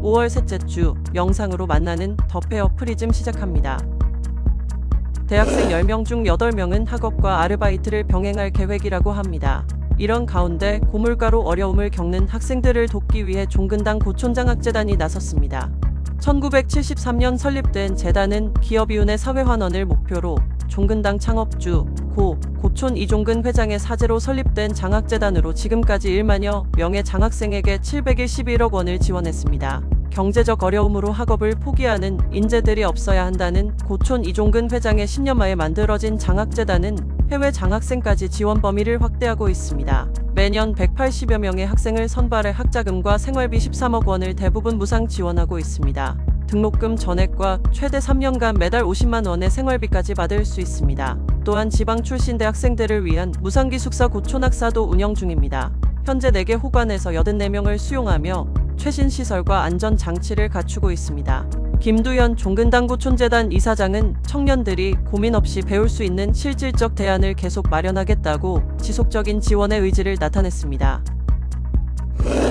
5월 셋째 주 영상으로 만나는 더 페어 프리즘 시작합니다. 대학생 10명 중 8명은 학업과 아르바이트를 병행할 계획이라고 합니다. 이런 가운데 고물가로 어려움을 겪는 학생들을 돕기 위해 종근당 고촌장학재단이 나섰습니다. 1973년 설립된 재단은 기업이윤의 사회환원을 목표로 종근당 창업주 고촌 이종근 회장의 사재로 설립된 장학재단으로 지금까지 1만여 명의 장학생에게 711억 원을 지원했습니다. 경제적 어려움으로 학업을 포기하는 인재들이 없어야 한다는 고촌 이종근 회장의 신념하에 만들어진 장학재단은 해외 장학생까지 지원 범위를 확대하고 있습니다. 매년 180여 명의 학생을 선발해 학자금과 생활비 13억 원을 대부분 무상 지원하고 있습니다. 등록금 전액과 최대 3년간 매달 50만 원의 생활비까지 받을 수 있습니다. 또한 지방 출신 대학생들을 위한 무상기숙사 고촌학사도 운영 중입니다. 현재 4개 호관에서 84명을 수용하며 최신 시설과 안전 장치를 갖추고 있습니다. 김두현 종근당 고촌재단 이사장은 청년들이 고민 없이 배울 수 있는 실질적 대안을 계속 마련하겠다고 지속적인 지원의 의지를 나타냈습니다.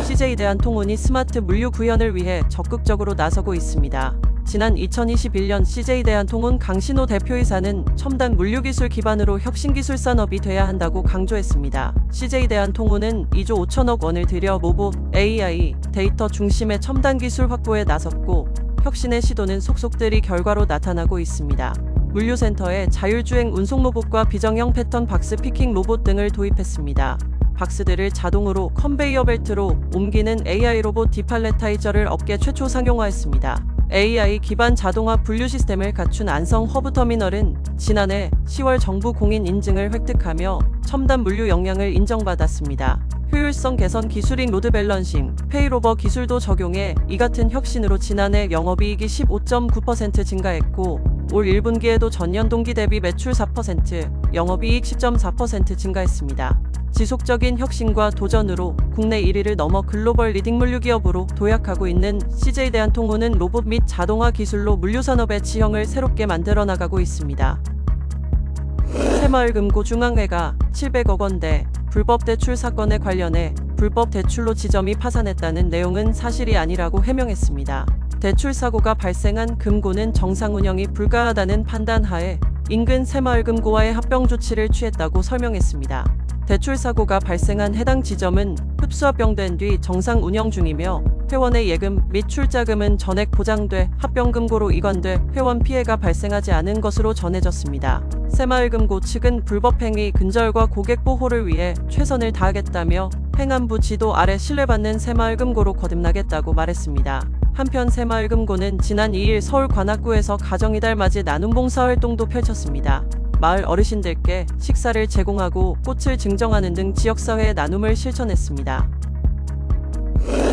CJ대한통운이 스마트 물류 구현을 위해 적극적으로 나서고 있습니다. 지난 2021년 CJ대한통운 강신호 대표이사는 첨단 물류기술 기반으로 혁신기술 산업이 돼야 한다고 강조했습니다. CJ대한통운은 2조 5천억 원을 들여 로봇, AI, 데이터 중심의 첨단 기술 확보에 나섰고 혁신의 시도는 속속들이 결과로 나타나고 있습니다. 물류센터에 자율주행 운송 로봇과 비정형 패턴 박스 피킹 로봇 등을 도입했습니다. 박스들을 자동으로 컨베이어 벨트로 옮기는 AI 로봇 디팔레타이저를 업계 최초 상용화했습니다. AI 기반 자동화 분류 시스템을 갖춘 안성 허브터미널은 지난해 10월 정부 공인 인증을 획득하며 첨단 물류 역량을 인정받았습니다. 효율성 개선 기술인 로드 밸런싱, 페이로버 기술도 적용해 이 같은 혁신으로 지난해 영업이익이 15.9% 증가했고 올 1분기에도 전년 동기 대비 매출 4%, 영업이익 10.4% 증가했습니다. 지속적인 혁신과 도전으로 국내 1위를 넘어 글로벌 리딩 물류기업으로 도약하고 있는 CJ대한통운은 로봇 및 자동화 기술로 물류산업의 지형을 새롭게 만들어 나가고 있습니다. 새마을금고 중앙회가 700억 원대 불법 대출 사건에 관련해 불법 대출로 지점이 파산했다는 내용은 사실이 아니라고 해명했습니다. 대출 사고가 발생한 금고는 정상 운영이 불가하다는 판단 하에 인근 새마을금고와의 합병 조치를 취했다고 설명했습니다. 대출 사고가 발생한 해당 지점은 흡수합병된 뒤 정상 운영 중이며 회원의 예금 및 출자금은 전액 보장돼 합병금고로 이관돼 회원 피해가 발생하지 않은 것으로 전해졌습니다. 새마을금고 측은 불법행위 근절과 고객 보호를 위해 최선을 다하겠다며 행안부 지도 아래 신뢰받는 새마을금고로 거듭나겠다고 말했습니다. 한편 새마을금고는 지난 2일 서울 관악구에서 가정이달 맞이 나눔 봉사활동도 펼쳤습니다. 마을 어르신들께 식사를 제공하고 꽃을 증정하는 등 지역사회의 나눔을 실천했습니다.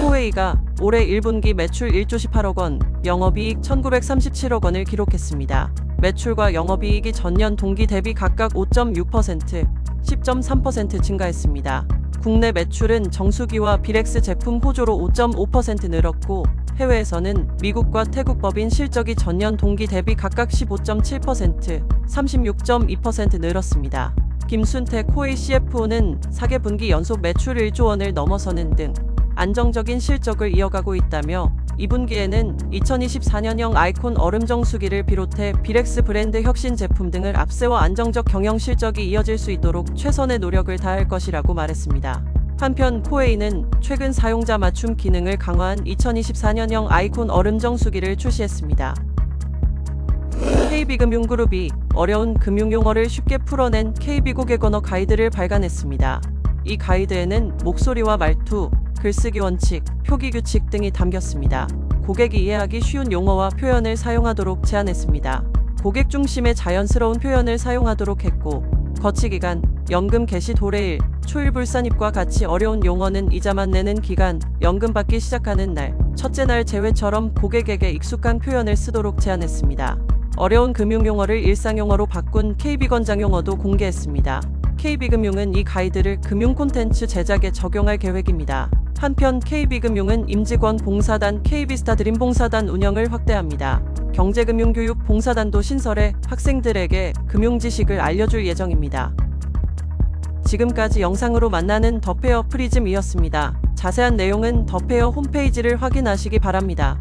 코웨이가 올해 1분기 매출 1조 18억 원, 영업이익 1937억 원을 기록했습니다. 매출과 영업이익이 전년 동기 대비 각각 5.6%, 10.3% 증가했습니다. 국내 매출은 정수기와 비렉스 제품 호조로 5.5% 늘었고 해외에서는 미국과 태국 법인 실적이 전년 동기 대비 각각 15.7%, 36.2% 늘었습니다. 김순태 코웨이 CFO는 4개 분기 연속 매출 1조 원을 넘어서는 등 안정적인 실적을 이어가고 있다며 2분기에는 2024년형 아이콘 얼음 정수기를 비롯해 비렉스 브랜드 혁신 제품 등을 앞세워 안정적 경영 실적이 이어질 수 있도록 최선의 노력을 다할 것이라고 말했습니다. 한편 코웨이는 최근 사용자 맞춤 기능을 강화한 2024년형 아이콘 얼음 정수기를 출시했습니다. KB금융그룹이 어려운 금융용어를 쉽게 풀어낸 KB고객 언어 가이드를 발간했습니다. 이 가이드에는 목소리와 말투, 글쓰기 원칙, 표기 규칙 등이 담겼습니다. 고객이 이해하기 쉬운 용어와 표현을 사용하도록 제안했습니다. 고객 중심의 자연스러운 표현을 사용하도록 했고 거치기간, 연금 개시 도래일, 초일불산입과 같이 어려운 용어는 이자만 내는 기간, 연금 받기 시작하는 날, 첫째 날 제외처럼 고객에게 익숙한 표현을 쓰도록 제안했습니다. 어려운 금융용어를 일상용어로 바꾼 KB건장용어도 공개했습니다. KB금융은 이 가이드를 금융 콘텐츠 제작에 적용할 계획입니다. 한편 KB금융은 임직원 봉사단 KB스타드림 봉사단 운영을 확대합니다. 경제금융교육 봉사단도 신설해 학생들에게 금융지식을 알려줄 예정입니다. 지금까지 영상으로 만나는 더 페어 프리즘이었습니다. 자세한 내용은 더 페어 홈페이지를 확인하시기 바랍니다.